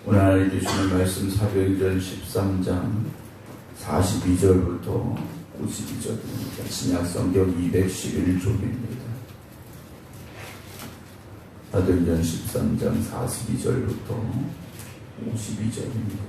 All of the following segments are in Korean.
오늘 하나님 주시는 말씀 사도행전 13장 42절부터 52절입니다. 신약성경 211쪽입니다. 사도행전 13장 42절부터 52절입니다.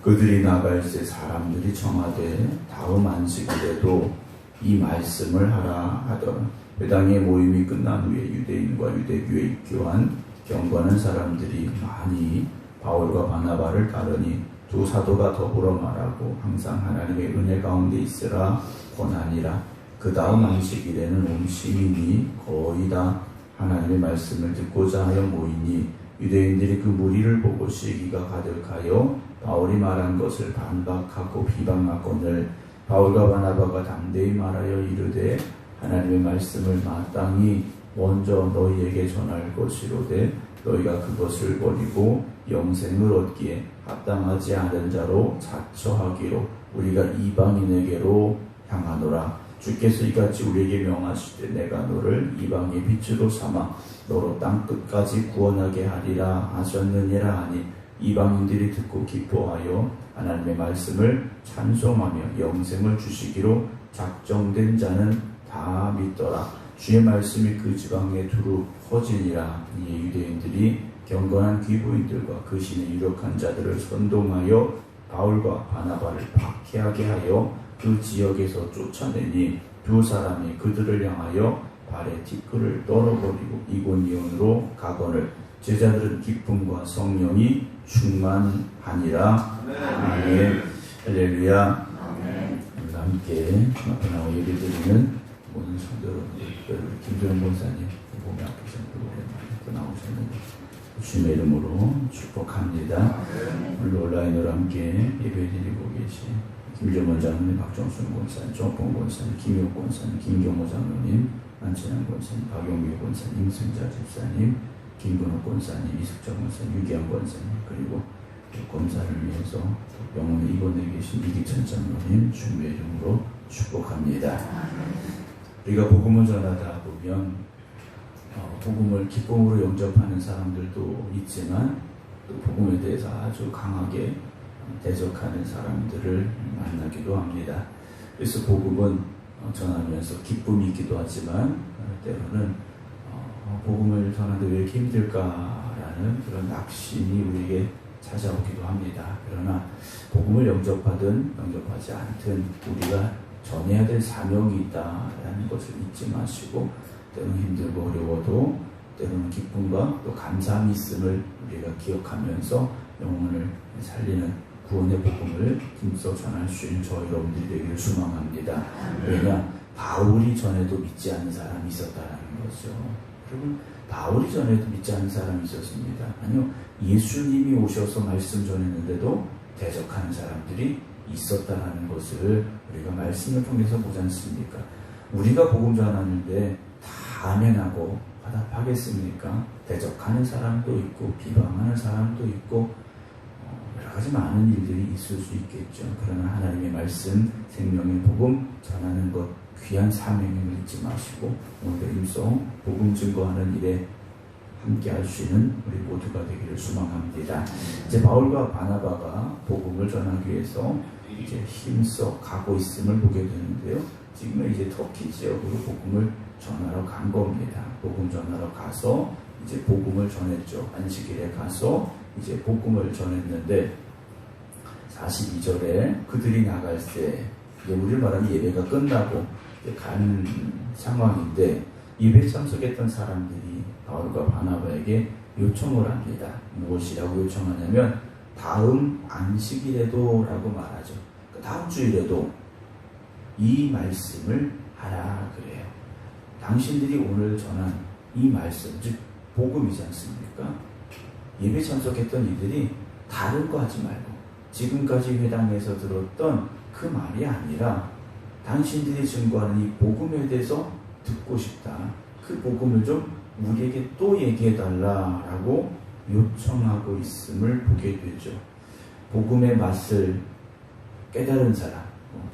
그들이 나갈새 사람들이 청하되 다음 안식일에도 이 말씀을 하라 하더라. 회당의 모임이 끝난 후에 유대인과 유대교에 입교한 경건한 사람들이 많이 바울과 바나바를 따르니 두 사도가 더불어 말하고 항상 하나님의 은혜 가운데 있으라 권하니라. 그 다음 안식일에는 온 시민이 거의 다 하나님의 말씀을 듣고자 하여 모이니 유대인들이 그 무리를 보고 시기가 가득하여 바울이 말한 것을 반박하고 비방하거늘 바울과 바나바가 담대히 말하여 이르되 하나님의 말씀을 마땅히 먼저 너희에게 전할 것이로되 너희가 그것을 버리고 영생을 얻기에 합당하지 않은 자로 자처하기로 우리가 이방인에게로 향하노라. 주께서 이같이 우리에게 명하시되 내가 너를 이방의 빛으로 삼아 너로 땅 끝까지 구원하게 하리라 하셨느니라 하니 이방인들이 듣고 기뻐하여 하나님의 말씀을 찬송하며 영생을 주시기로 작정된 자는 다 믿더라. 주의 말씀이 그 지방에 두루 퍼지니라. 이에 유대인들이 경건한 귀부인들과 그 신에 유력한 자들을 선동하여 바울과 바나바를 박해하게 하여 그 지역에서 쫓아내니 두 사람이 그들을 향하여 발에 티끌을 떨어버리고 이고니온으로 가거늘 제자들은 기쁨과 성령이 충만하니라. 아멘. 할렐루야. 우리가 함께 앞에 나와 예배드리는 모든 성도여러분들, 특별히 김준원 권사님 몸이 아프셔서 오랜만에 또 나오셨는데 주님의 이름으로 축복합니다. 오늘 온라인으로 함께 예배드리고 계신 김정원 장로님, 박정순 권사님, 정봉 권사님, 김효 권사님, 김경호 장로님, 안진환 권사님, 박용규 권사님, 임승자 집사님, 김근호 권사님, 이숙정 권사님, 유기환 권사님, 그리고 검사를 위해서 병원에 입원해 계신 이기천 장로님 주님의 이름으로 축복합니다. 우리가 복음을 전하다 보면 복음을 기쁨으로 영접하는 사람들도 있지만 또 복음에 대해서 아주 강하게 대적하는 사람들을 만나기도 합니다. 그래서 복음은 전하면서 기쁨이 있기도 하지만 때로는 복음을 전하는데 왜 이렇게 힘들까라는 그런 낙심이 우리에게 찾아오기도 합니다. 그러나 복음을 영접하든 영접하지 않든 우리가 전해야 될 사명이 있다라는 것을 잊지 마시고 때로는 힘들고 어려워도 때로는 기쁨과 또 감사함이 있음을 우리가 기억하면서 영혼을 살리는 구원의 복음을 힘써 전할 수 있는 저 여러분들이 되기를 소망합니다. 왜냐? 바울이 전에도 믿지 않는 사람이 있었다는 거죠. 여러분, 바울이 전에도 믿지 않는 사람이 있었습니다. 아니요, 예수님이 오셔서 말씀 전했는데도 대적하는 사람들이 있었다는 것을 우리가 말씀을 통해서 보지 않습니까? 우리가 복음 전하는데 다 아멘하고 화답하겠습니까? 대적하는 사람도 있고 비방하는 사람도 있고 여러 가지 많은 일들이 있을 수 있겠죠. 그러나 하나님의 말씀, 생명의 복음 전하는 것 귀한 사명임을 잊지 마시고 오늘도 힘써 복음 증거하는 일에 함께 할 수 있는 우리 모두가 되기를 소망합니다. 이제 바울과 바나바가 복음을 전하기 위해서 이제 힘써 가고 있음을 보게 되는데요. 지금은 이제 터키 지역으로 복음을 전하러 간 겁니다. 복음 전하러 가서 이제 복음을 전했죠. 안식일에 가서 이제 복음을 전했는데 42절에 그들이 나갈새 우리를 말하면 예배가 끝나고 가는 상황인데 예배 참석했던 사람들이 바울과 바나바에게 요청을 합니다. 무엇이라고 요청하냐면 다음 안식일에도 라고 말하죠. 다음 주일에도 이 말씀을 하라 그래요. 당신들이 오늘 전한 이 말씀, 즉 복음이지 않습니까? 예배 참석했던 이들이 다른 거 하지 말고 지금까지 회당에서 들었던 그 말이 아니라 당신들이 증거하는 이 복음에 대해서 듣고 싶다. 그 복음을 좀 우리에게 또 얘기해달라라고 요청하고 있음을 보게 되죠. 복음의 맛을 깨달은 사람,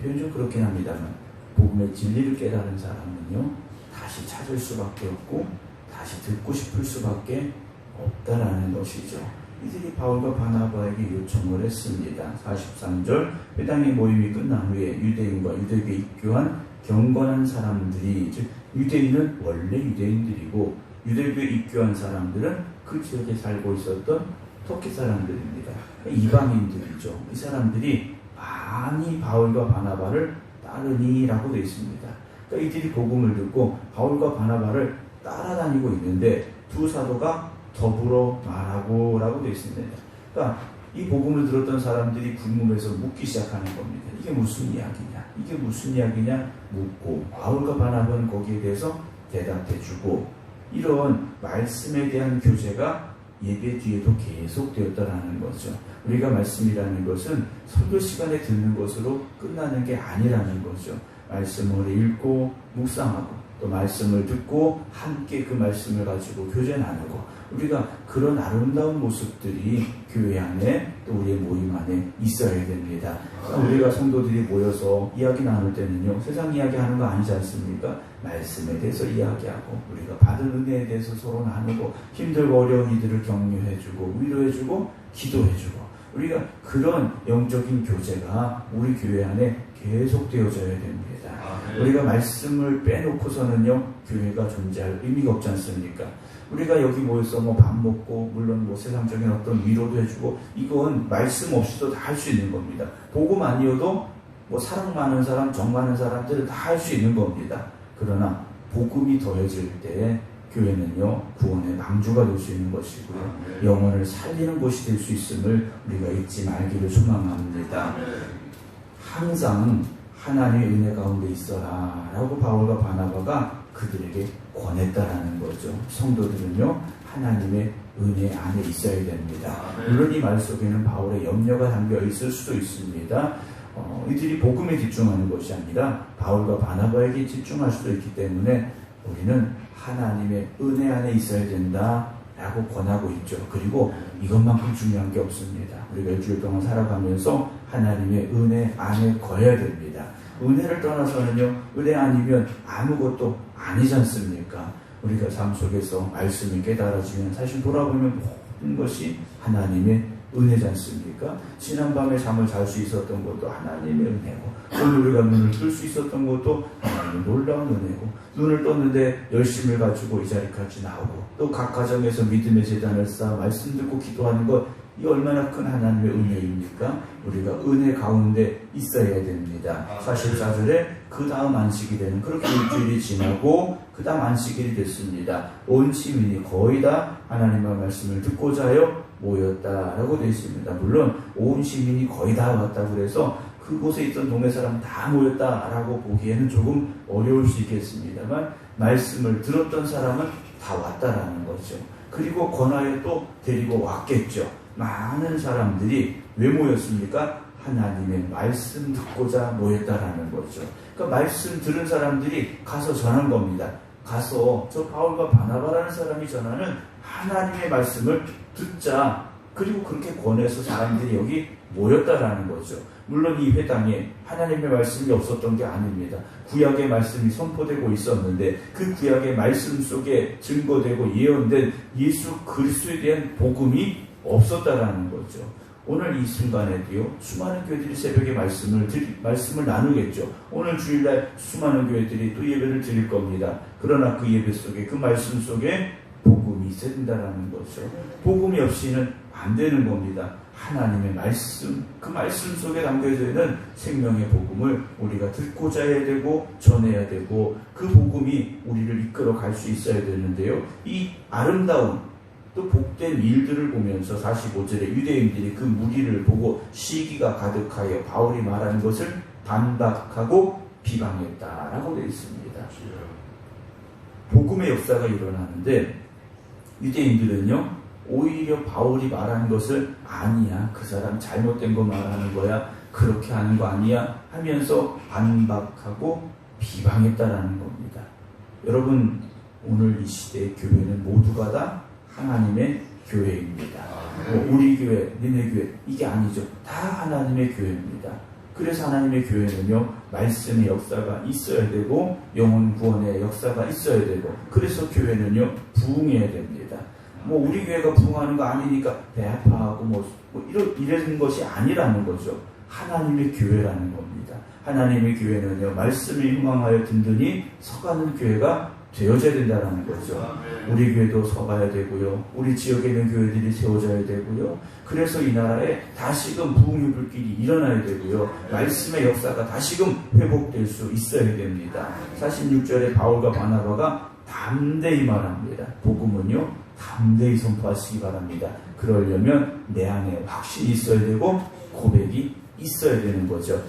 표현 좀 그렇긴 합니다만 복음의 진리를 깨달은 사람은요 다시 찾을 수밖에 없고 다시 듣고 싶을 수밖에 없다라는 것이죠. 이들이 바울과 바나바에게 요청을 했습니다. 43절 회당의 모임이 끝난 후에 유대인과 유대교에 입교한 경건한 사람들이, 즉 유대인은 원래 유대인들이고 유대교에 입교한 사람들은 그 지역에 살고 있었던 터키 사람들입니다. 이방인들이죠. 이 사람들이 많이 바울과 바나바를 따르니라고 되어 있습니다. 그러니까 이들이 복음을 듣고 바울과 바나바를 따라다니고 있는데 두 사도가 더불어 말하고 라고 되어 있습니다. 그러니까 이 복음을 들었던 사람들이 궁금해서 묻기 시작하는 겁니다. 이게 무슨 이야기냐? 이게 무슨 이야기냐? 묻고 바울과 바나바는 거기에 대해서 대답해주고, 이런 말씀에 대한 교제가 예배 뒤에도 계속되었다라는 거죠. 우리가 말씀이라는 것은 설교 시간에 듣는 것으로 끝나는 게 아니라는 거죠. 말씀을 읽고 묵상하고 또 말씀을 듣고 함께 그 말씀을 가지고 교제 나누고, 우리가 그런 아름다운 모습들이 교회 안에 또 우리의 모임 안에 있어야 됩니다. 우리가 성도들이 모여서 이야기 나눌 때는요, 세상 이야기하는 거 아니지 않습니까? 말씀에 대해서 이야기하고 우리가 받은 은혜에 대해서 서로 나누고 힘들고 어려운 이들을 격려해주고 위로해주고 기도해주고, 우리가 그런 영적인 교제가 우리 교회 안에 계속되어져야 됩니다. 우리가 말씀을 빼놓고서는요, 교회가 존재할 의미가 없지 않습니까? 우리가 여기 모여서 밥 먹고, 물론 세상적인 어떤 위로도 해주고, 이건 말씀 없이도 다 할 수 있는 겁니다. 복음 아니어도 사랑 많은 사람, 정 많은 사람들은 다 할 수 있는 겁니다. 그러나 복음이 더해질 때 교회는요, 구원의 망주가 될 수 있는 것이고요, 영혼을 살리는 곳이 될 수 있음을 우리가 잊지 말기를 소망합니다. 항상 하나님의 은혜 가운데 있어라 라고 바울과 바나바가 그들에게 권했다라는 거죠. 성도들은요, 하나님의 은혜 안에 있어야 됩니다. 물론 이 말 속에는 바울의 염려가 담겨 있을 수도 있습니다. 이들이 복음에 집중하는 것이 아니라 바울과 바나바에게 집중할 수도 있기 때문에 우리는 하나님의 은혜 안에 있어야 된다 라고 권하고 있죠. 그리고 이것만큼 중요한 게 없습니다. 우리가 일주일 동안 살아가면서 하나님의 은혜 안에 거해야 됩니다. 은혜를 떠나서는요, 은혜 아니면 아무것도 아니지 않습니까? 우리가 삶 속에서 말씀이 깨달아지면 사실 돌아보면 모든 것이 하나님의 은혜지 않습니까? 지난밤에 잠을 잘 수 있었던 것도 하나님의 은혜고, 오늘 우리가 눈을 뜰 수 있었던 것도 하나님의 놀라운 은혜고, 눈을 떴는데 열심을 가지고 이 자리까지 나오고, 또 각 가정에서 믿음의 재단을 쌓아 말씀 듣고 기도하는 것, 이 얼마나 큰 하나님의 은혜입니까? 우리가 은혜 가운데 있어야 됩니다. 44절에 그 다음 안식이 되는, 그렇게 일주일이 지나고 그 다음 안식일이 됐습니다. 온 시민이 거의 다 하나님의 말씀을 듣고자 하여 모였다라고 되어 있습니다. 물론 온 시민이 거의 다 왔다고 그래서 그곳에 있던 동네 사람 다 모였다라고 보기에는 조금 어려울 수 있겠습니다만, 말씀을 들었던 사람은 다 왔다라는 거죠. 그리고 권하여 또 데리고 왔겠죠. 많은 사람들이 왜 모였습니까? 하나님의 말씀 듣고자 모였다라는 거죠. 그러니까 말씀 들은 사람들이 가서 전한 겁니다. 가서 저 바울과 바나바라는 사람이 전하는 하나님의 말씀을 듣자. 그리고 그렇게 권해서 사람들이 여기 모였다라는 거죠. 물론 이 회당에 하나님의 말씀이 없었던 게 아닙니다. 구약의 말씀이 선포되고 있었는데 그 구약의 말씀 속에 증거되고 예언된 예수 그리스도에 대한 복음이 없었다라는 거죠. 오늘 이 순간에도요, 수많은 교회들이 새벽에 말씀을 나누겠죠. 오늘 주일날 수많은 교회들이 또 예배를 드릴 겁니다. 그러나 그 예배 속에, 그 말씀 속에 복음이 있어야 된다라는 거죠. 복음이 없이는 안 되는 겁니다. 하나님의 말씀, 그 말씀 속에 담겨져 있는 생명의 복음을 우리가 듣고자 해야 되고 전해야 되고, 그 복음이 우리를 이끌어 갈 수 있어야 되는데요, 이 아름다운 또 복된 일들을 보면서 45절에 유대인들이 그 무리를 보고 시기가 가득하여 바울이 말하는 것을 반박하고 비방했다라고 되어 있습니다. 복음의 역사가 일어나는데 유대인들은요, 오히려 바울이 말하는 것을 아니야, 그 사람 잘못된 거 말하는 거야, 그렇게 하는 거 아니야 하면서 반박하고 비방했다라는 겁니다. 여러분, 오늘 이 시대의 교회는 모두가 다 하나님의 교회입니다. 우리 교회, 니네 교회, 이게 아니죠. 다 하나님의 교회입니다. 그래서 하나님의 교회는요, 말씀의 역사가 있어야 되고 영혼 구원의 역사가 있어야 되고, 그래서 교회는요, 부흥해야 됩니다. 뭐 우리 교회가 부흥하는 거 아니니까 배 아파하고 뭐 이런 것이 아니라는 거죠. 하나님의 교회라는 겁니다. 하나님의 교회는요, 말씀이 흥황하여 든든히 서가는 교회가 되어져야 된다는 거죠. 우리 교회도 서가야 되고요. 우리 지역에 있는 교회들이 세워져야 되고요. 그래서 이 나라에 다시금 부흥의 불길이 일어나야 되고요. 말씀의 역사가 다시금 회복될 수 있어야 됩니다. 46절에 바울과 바나바가 담대히 말합니다. 복음은요, 담대히 선포하시기 바랍니다. 그러려면 내 안에 확신이 있어야 되고 고백이 있어야 되는 거죠.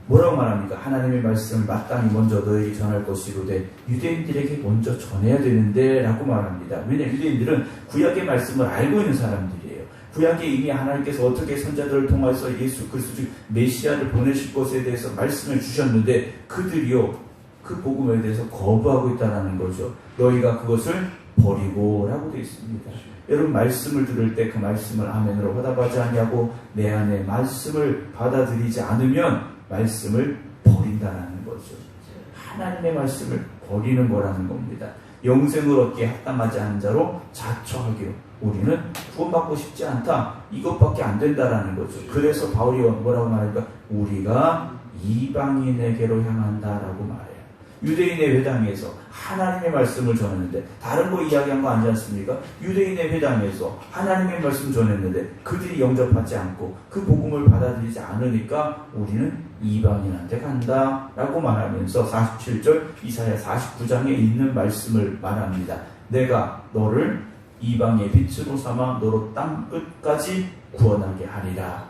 뭐라고 말합니까? 하나님의 말씀을 마땅히 먼저 너에게 전할 것이로되 유대인들에게 먼저 전해야 되는데 라고 말합니다. 왜냐하면 유대인들은 구약의 말씀을 알고 있는 사람들이에요. 구약에 이미 하나님께서 어떻게 선자들을 통해서 예수 그리스도 즉 메시아를 보내실 것에 대해서 말씀을 주셨는데 그들이요 그 복음에 대해서 거부하고 있다는 거죠. 너희가 그것을 버리고 라고 되어 있습니다. 여러분 말씀을 들을 때 그 말씀을 아멘으로 화답하지 않냐고 내 안에 말씀을 받아들이지 않으면 말씀을 버린다는 거죠. 하나님의 말씀을 버리는 거라는 겁니다. 영생을 얻기에 합당하지 않은 자로 자처하기로 우리는 구원받고 싶지 않다. 이것밖에 안 된다라는 거죠. 그래서 바울이 뭐라고 말할까? 우리가 이방인에게로 향한다라고 말해요. 유대인의 회당에서 하나님의 말씀을 전했는데 다른 거 이야기한 거 아니지 않습니까? 유대인의 회당에서 하나님의 말씀 전했는데 그들이 영접하지 않고 그 복음을 받아들이지 않으니까 우리는 이방인한테 간다 라고 말하면서 47절 이사야 49장에 있는 말씀을 말합니다. 내가 너를 이방의 빛으로 삼아 너로 땅 끝까지 구원하게 하리라.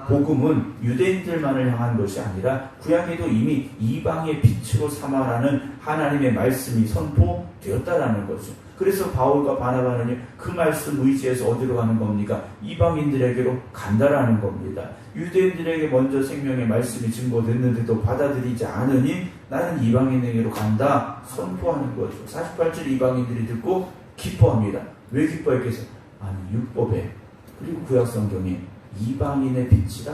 복음은 유대인들만을 향한 것이 아니라 구약에도 이미 이방의 빛으로 삼아라는 하나님의 말씀이 선포되었다라는 거죠. 그래서 바울과 바나바는요, 그 말씀 의지해서 어디로 가는 겁니까? 이방인들에게로 간다라는 겁니다. 유대인들에게 먼저 생명의 말씀이 증거됐는데도 받아들이지 않으니 나는 이방인에게로 간다 선포하는 거죠. 48절 이방인들이 듣고 기뻐합니다. 왜 기뻐했겠어요? 아니 율법에 그리고 구약 성경에 이방인의 빛이다?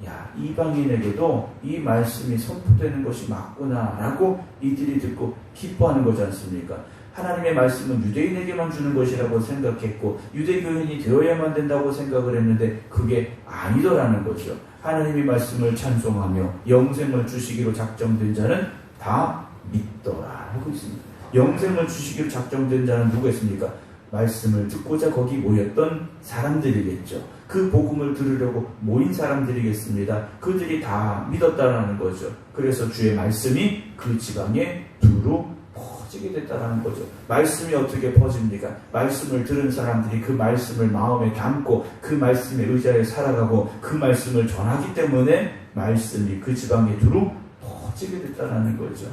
야, 이방인에게도 이 말씀이 선포되는 것이 맞구나 라고 이들이 듣고 기뻐하는 거지 않습니까? 하나님의 말씀은 유대인에게만 주는 것이라고 생각했고 유대교인이 되어야만 된다고 생각을 했는데 그게 아니더라는 거죠. 하나님의 말씀을 찬송하며 영생을 주시기로 작정된 자는 다 믿더라 하고 있습니다. 영생을 주시기로 작정된 자는 누구겠습니까? 말씀을 듣고자 거기 모였던 사람들이겠죠. 그 복음을 들으려고 모인 사람들이겠습니다. 그들이 다 믿었다라는 거죠. 그래서 주의 말씀이 그 지방에 두루 퍼지게 됐다라는 거죠. 말씀이 어떻게 퍼집니까? 말씀을 들은 사람들이 그 말씀을 마음에 담고 그 말씀에 의지하여 살아가고 그 말씀을 전하기 때문에 말씀이 그 지방에 두루 퍼지게 됐다라는 거죠.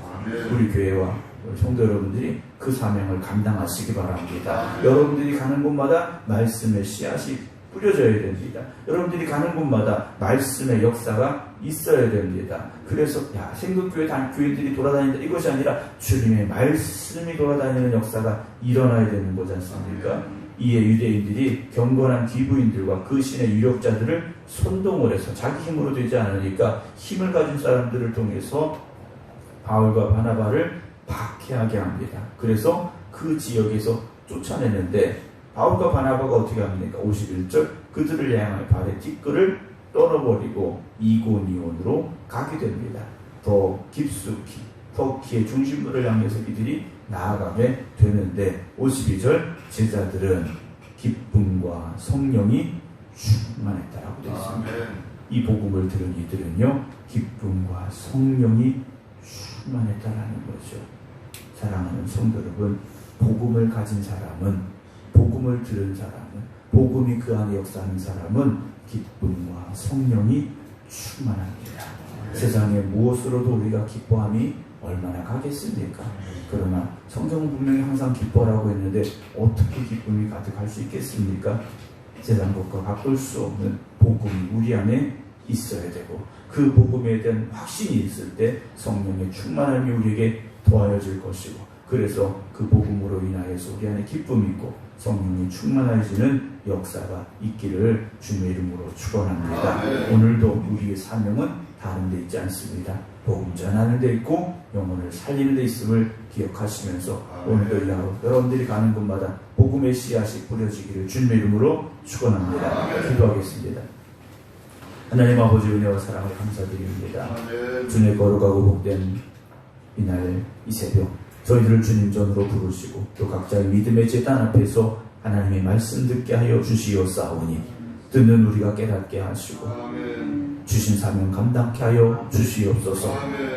우리 교회와 성도 여러분들이 그 사명을 감당하시기 바랍니다. 여러분들이 가는 곳마다 말씀의 씨앗이 뿌려져야 됩니다. 여러분들이 가는 곳마다 말씀의 역사가 있어야 됩니다. 그래서 생각교회 교인들이 돌아다닌다 이것이 아니라 주님의 말씀이 돌아다니는 역사가 일어나야 되는 거지 않습니까? 이에 유대인들이 경건한 기부인들과 그 신의 유력자들을 선동을 해서 자기 힘으로 되지 않으니까 힘을 가진 사람들을 통해서 바울과 바나바를 박해하게 합니다. 그래서 그 지역에서 쫓아내는데 바울과 바나바가 어떻게 합니까? 51절 그들을 향하여 발에 티끌을 떨어버리고 이고니온으로 가게 됩니다. 더 깊숙이 터키의 중심부를 향해서 이들이 나아가게 되는데 52절 제자들은 기쁨과 성령이 충만했다라고 되어 있습니다. 이 복음을 들은 이들은요 기쁨과 성령이 충만했다라는 거죠. 사랑하는 성도 여러분, 복음을 가진 사람은 복음을 들은 사람은 복음이 그 안에 역사하는 사람은 기쁨과 성령이 충만합니다. 세상에 무엇으로도 우리가 기뻐함이 얼마나 가겠습니까? 그러나 성경은 분명히 항상 기뻐라고 했는데 어떻게 기쁨이 가득할 수 있겠습니까? 세상 것과 바꿀 수 없는 복음이 우리 안에 있어야 되고 그 복음에 대한 확신이 있을 때 성령의 충만함이 우리에게 더하여질 것이고 그래서 그 복음으로 인하여서 우리 안에 기쁨이 있고 성령이 충만해지는 역사가 있기를 주님의 이름으로 축원합니다. 오늘도 우리의 사명은 다른 데 있지 않습니다. 복음 전하는 데 있고 영혼을 살리는 데 있음을 기억하시면서 오늘도 여러분들이 가는 곳마다 복음의 씨앗이 뿌려지기를 주님의 이름으로 축원합니다. 기도하겠습니다. 하나님 아버지 은혜와 사랑을 감사드립니다. 주님의 거룩하고 복된 이날 이 새벽 저희들을 주님 전으로 부르시고 또 각자의 믿음의 제단 앞에서 하나님의 말씀 듣게 하여 주시옵사오니 듣는 우리가 깨닫게 하시고 주신 사명 감당케 하여 주시옵소서.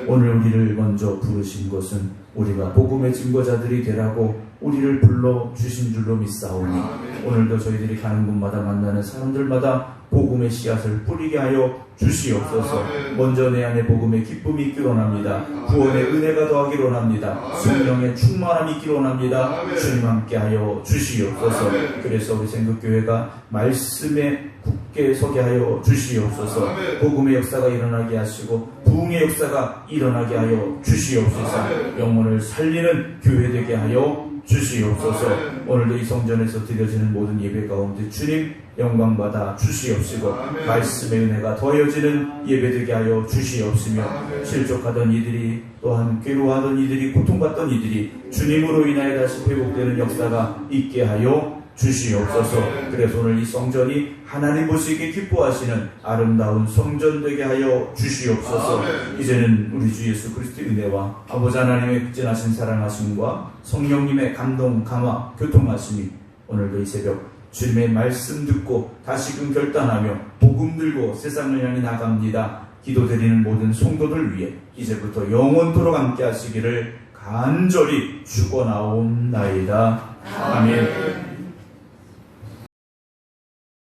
오늘 우리를 먼저 부르신 것은 우리가 복음의 증거자들이 되라고 우리를 불러 주신 줄로 믿사오니 오늘도 저희들이 가는 곳마다 만나는 사람들마다 복음의 씨앗을 뿌리게 하여 주시옵소서. 먼저 내 안에 복음의 기쁨이 있기로 합니다. 구원의 은혜가 더하기로 합니다. 성령의 충만함이 있기로 합니다. 주님 함께 하여 주시옵소서. 그래서 우리 생극교회가 말씀에 굳게 서게 하여 주시옵소서. 복음의 역사가 일어나게 하시고 부흥의 역사가 일어나게 하여 주시옵소서. 영혼을 살리는 교회 되게 하여 주시옵소서. 오늘도 이 성전에서 드려지는 모든 예배 가운데 주님 영광받아 주시옵시고 말씀의 은혜가 더해지는 예배되게 하여 주시옵시며 실족하던 이들이 또한 괴로워하던 이들이 고통받던 이들이 주님으로 인하여 다시 회복되는 역사가 있게 하여 주시옵소서. 그래서 오늘 이 성전이 하나님 보시기에 기뻐하시는 아름다운 성전 되게 하여 주시옵소서. 이제는 우리 주 예수 그리스도의 은혜와 아버지 하나님의 극진하신 사랑하심과 성령님의 감동, 감화, 교통하심이 오늘도 이 새벽 주님의 말씀 듣고 다시금 결단하며 복음 들고 세상을 향해 나갑니다. 기도드리는 모든 성도들 위해 이제부터 영원토록 함께 하시기를 간절히 축원하옵나이다. 아멘.